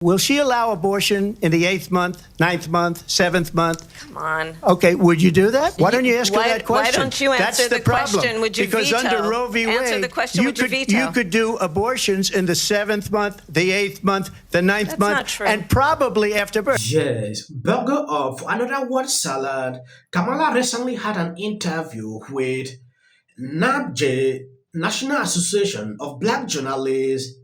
Will she allow abortion in the 8th month, 9th month, 7th month? Come on. Okay, would you do that? Why don't you ask her that question? Why don't you answer the question? Would you because veto? Under Roe v. Answer Wade, the question. Would you veto? You could do abortions in the 7th month, the 8th month, the 9th month, not true. and probably after birth. Yes, burger of another word salad. Kamala recently had an interview with NABJ, National Association of Black Journalists,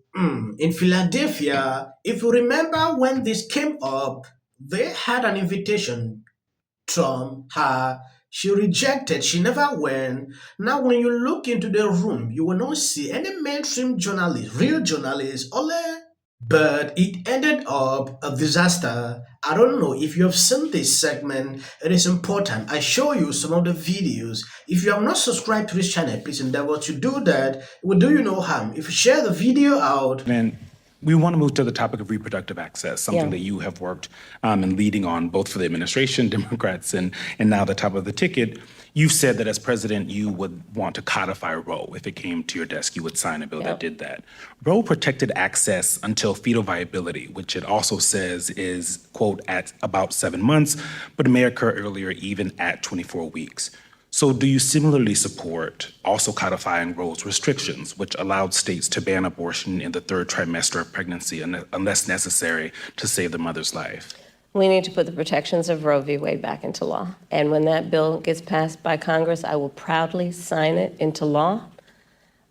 in Philadelphia. If you remember when this came up, they had an invitation from her. She rejected. She never went. Now, when you look into the room, you will not see any mainstream journalist, real journalist, but it ended up a disaster. I don't know if you have seen this segment. It is important. I show you some of the videos. If you have not subscribed to this channel, please endeavor to do that. It will do you no harm. If you share the video out. And we want to move to the topic of reproductive access, something that you have worked and leading on both for the administration, Democrats, and now the top of the ticket. You've said that as president, you would want to codify Roe. If it came to your desk, you would sign a bill that did that. Roe protected access until fetal viability, which it also says is, quote, at about 7 months, but it may occur earlier, even at 24 weeks. So do you similarly support also codifying Roe's restrictions, which allowed states to ban abortion in the 3rd trimester of pregnancy unless necessary to save the mother's life? We need to put the protections of Roe v. Wade back into law. And when that bill gets passed by Congress, I will proudly sign it into law.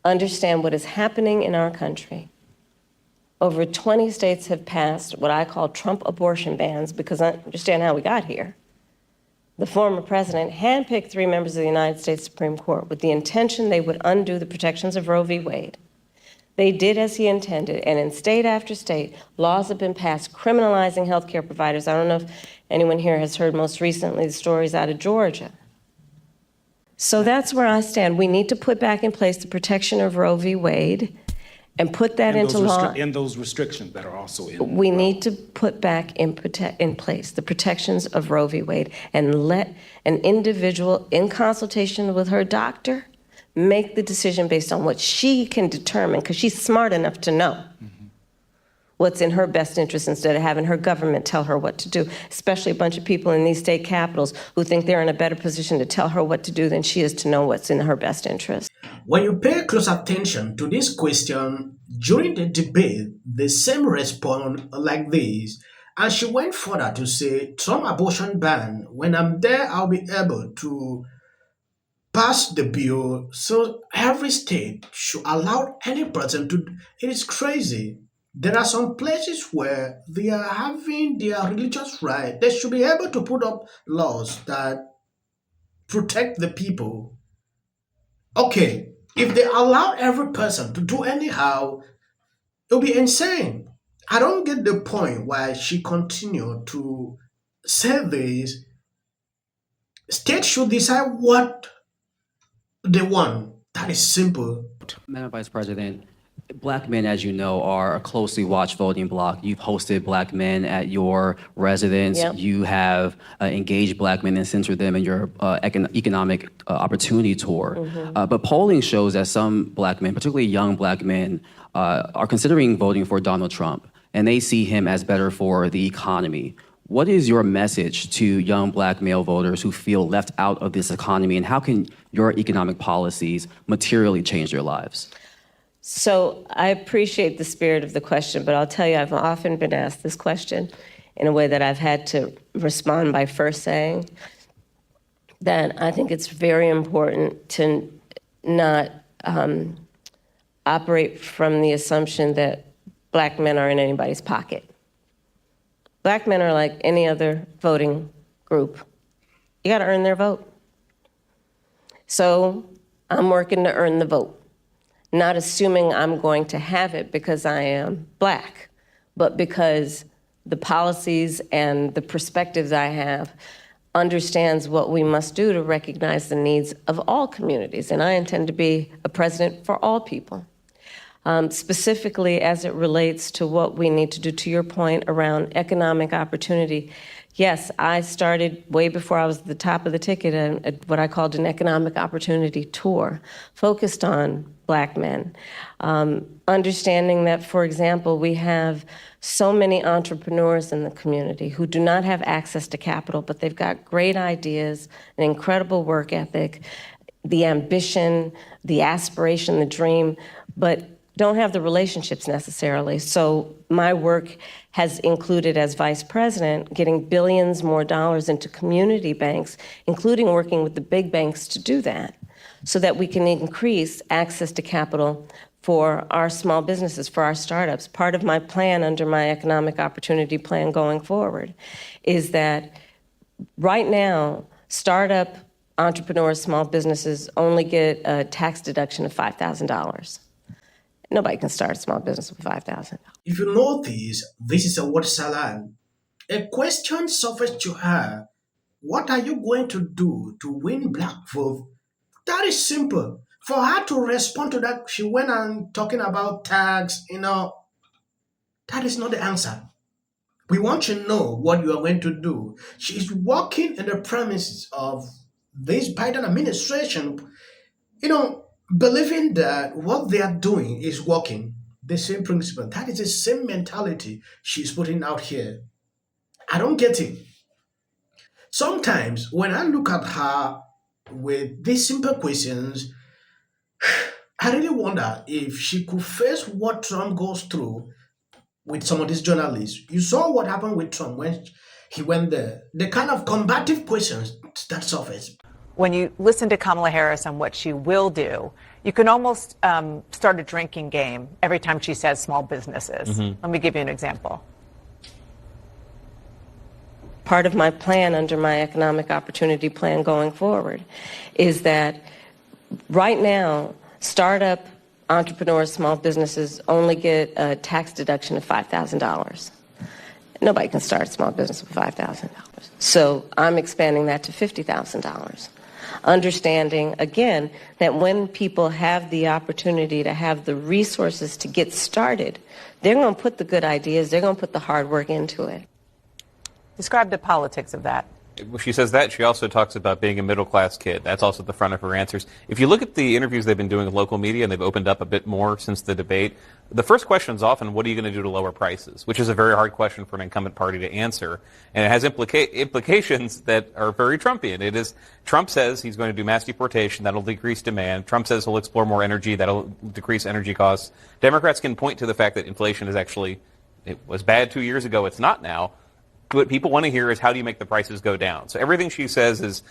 Understand what is happening in our country. Over 20 states have passed what I call Trump abortion bans because I understand how we got here. The former president handpicked 3 members of the United States Supreme Court with the intention they would undo the protections of Roe v. Wade. They did as he intended, and in state after state, laws have been passed criminalizing healthcare providers. I don't know if anyone here has heard most recently the stories out of Georgia. So that's where I stand. We need to put back in place the protection of Roe v. Wade and put that into law. And those restrictions that are also in We need to put back in place the protections of Roe v. Wade and let an individual, in consultation with her doctor, make the decision based on what she can determine, because she's smart enough to know what's in her best interest instead of having her government tell her what to do, especially a bunch of people in these state capitals who think they're in a better position to tell her what to do than she is to know what's in her best interest. When you pay close attention to this question, during the debate, the same respond like this. And she went further to say, Trump abortion ban, when I'm there, I'll be able to pass the bill so every state should allow any person to. It is crazy. There are some places where they are having their religious right. They should be able to put up laws that protect the people. Okay, if they allow every person to do anyhow, it'll be insane. I don't get the point why she continued to say this. States should decide what they want. That is simple. Madam Vice President, Black men, as you know, are a closely watched voting bloc. You've hosted Black men at your residence. Yep. You have engaged Black men and centered them in your economic opportunity tour. But polling shows that some Black men, particularly young Black men, are considering voting for Donald Trump, and they see him as better for the economy. What is your message to young Black male voters who feel left out of this economy, and how can your economic policies materially change their lives? So I appreciate the spirit of the question, but I'll tell you, I've often been asked this question in a way that I've had to respond by first saying that I think it's very important to not operate from the assumption that Black men are in anybody's pocket. Black men are like any other voting group. You gotta earn their vote. So I'm working to earn the vote. Not assuming I'm going to have it because I am Black, but because the policies and the perspectives I have understands what we must do to recognize the needs of all communities. And I intend to be a president for all people. specifically as it relates to what we need to do, to your point around economic opportunity. Yes, I started way before I was at the top of the ticket, what I called an economic opportunity tour, focused on Black men. Understanding that, for example, we have so many entrepreneurs in the community who do not have access to capital, but they've got great ideas, an incredible work ethic, the ambition, the aspiration, the dream, but don't have the relationships necessarily. So my work has included, as vice president, getting billions more dollars into community banks, including working with the big banks to do that, so that we can increase access to capital for our small businesses, for our startups. Part of my plan under my economic opportunity plan going forward is that right now, startup entrepreneurs, small businesses only get a tax deduction of $5,000. Nobody can start a small business with $5,000. If you notice, this is a word salad. A question surfaced to her. What are you going to do to win Black vote? That is simple. For her to respond to that, she went on talking about tax, that is not the answer. We want to know what you are going to do. She is working in the premises of this Biden administration, believing that what they are doing is working. The same principle. That is the same mentality she's putting out here. I don't get it. Sometimes when I look at her with these simple questions, I really wonder if she could face what Trump goes through with some of these journalists. You saw what happened with Trump when he went there. The kind of combative questions that surfaced. When you listen to Kamala Harris and what she will do, you can almost start a drinking game every time she says small businesses. Let me give you an example. Part of my plan under my economic opportunity plan going forward is that right now, startup entrepreneurs, small businesses only get a tax deduction of $5,000. Nobody can start a small business with $5,000. So I'm expanding that to $50,000. Understanding, again, that when people have the opportunity to have the resources to get started, they're going to put the good ideas, they're going to put the hard work into it. Describe the politics of that. She says that. She also talks about being a middle-class kid. That's also at the front of her answers. If you look at the interviews they've been doing with local media, and they've opened up a bit more since the debate, the first question is often, what are you going to do to lower prices? Which is a very hard question for an incumbent party to answer. And it has implications that are very Trumpian. It is, Trump says he's going to do mass deportation. That'll decrease demand. Trump says he'll explore more energy. That'll decrease energy costs. Democrats can point to the fact that inflation is actually, it was bad 2 years ago. It's not now. What people want to hear is, how do you make the prices go down? So everything she says is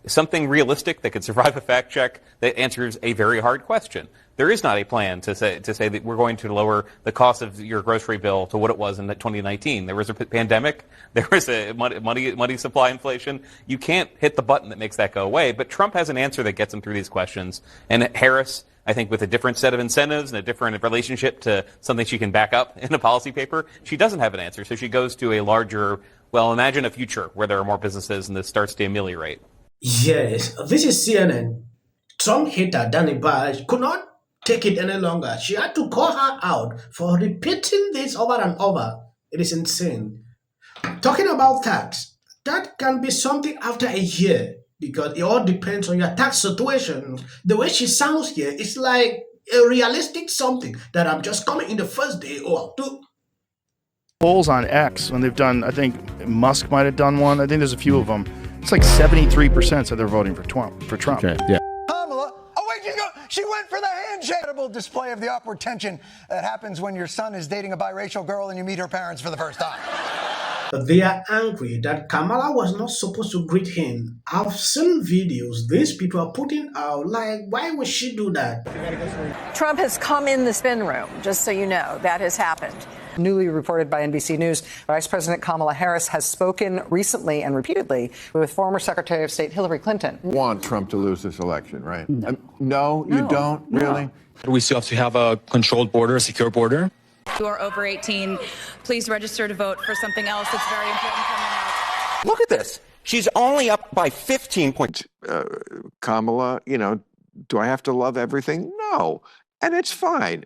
something realistic that could survive a fact check that answers a very hard question. There is not a plan to say that we're going to lower the cost of your grocery bill to what it was in 2019. There was a pandemic. There was a money supply inflation. You can't hit the button that makes that go away. But Trump has an answer that gets him through these questions. And Harris, I think, with a different set of incentives and a different relationship to something she can back up in a policy paper, she doesn't have an answer. So she goes to a larger, well, imagine a future where there are more businesses and this starts to ameliorate. Yes, this is CNN. Trump hater Danny Bash could not take it any longer. She had to call her out for repeating this over and over. It is insane. Talking about tax, that can be something after a year, because it all depends on your tax situation. The way she sounds here, it's like a realistic something that I'm just coming in the first day or two. Polls on X, when they've done, I think Musk might have done one. I think there's a few of them. It's like 73% said they're voting for Trump. Okay, yeah. Kamala, oh wait, she went for the handshake. Incredible display of the awkward tension that happens when your son is dating a biracial girl and you meet her parents for the first time. They are angry that Kamala was not supposed to greet him. I've seen videos these people are putting out, like, why would she do that? Trump has come in the spin room, just so you know. That has happened. Newly reported by NBC News, Vice President Kamala Harris has spoken recently and repeatedly with former Secretary of State Hillary Clinton. Want Trump to lose this election, right? No, you don't? Really? We still have to have a controlled border, a secure border. If you are over 18, please register to vote for something else that's very important coming up. Look at this. She's only up by 15 points. Kamala, do I have to love everything? No. And it's fine.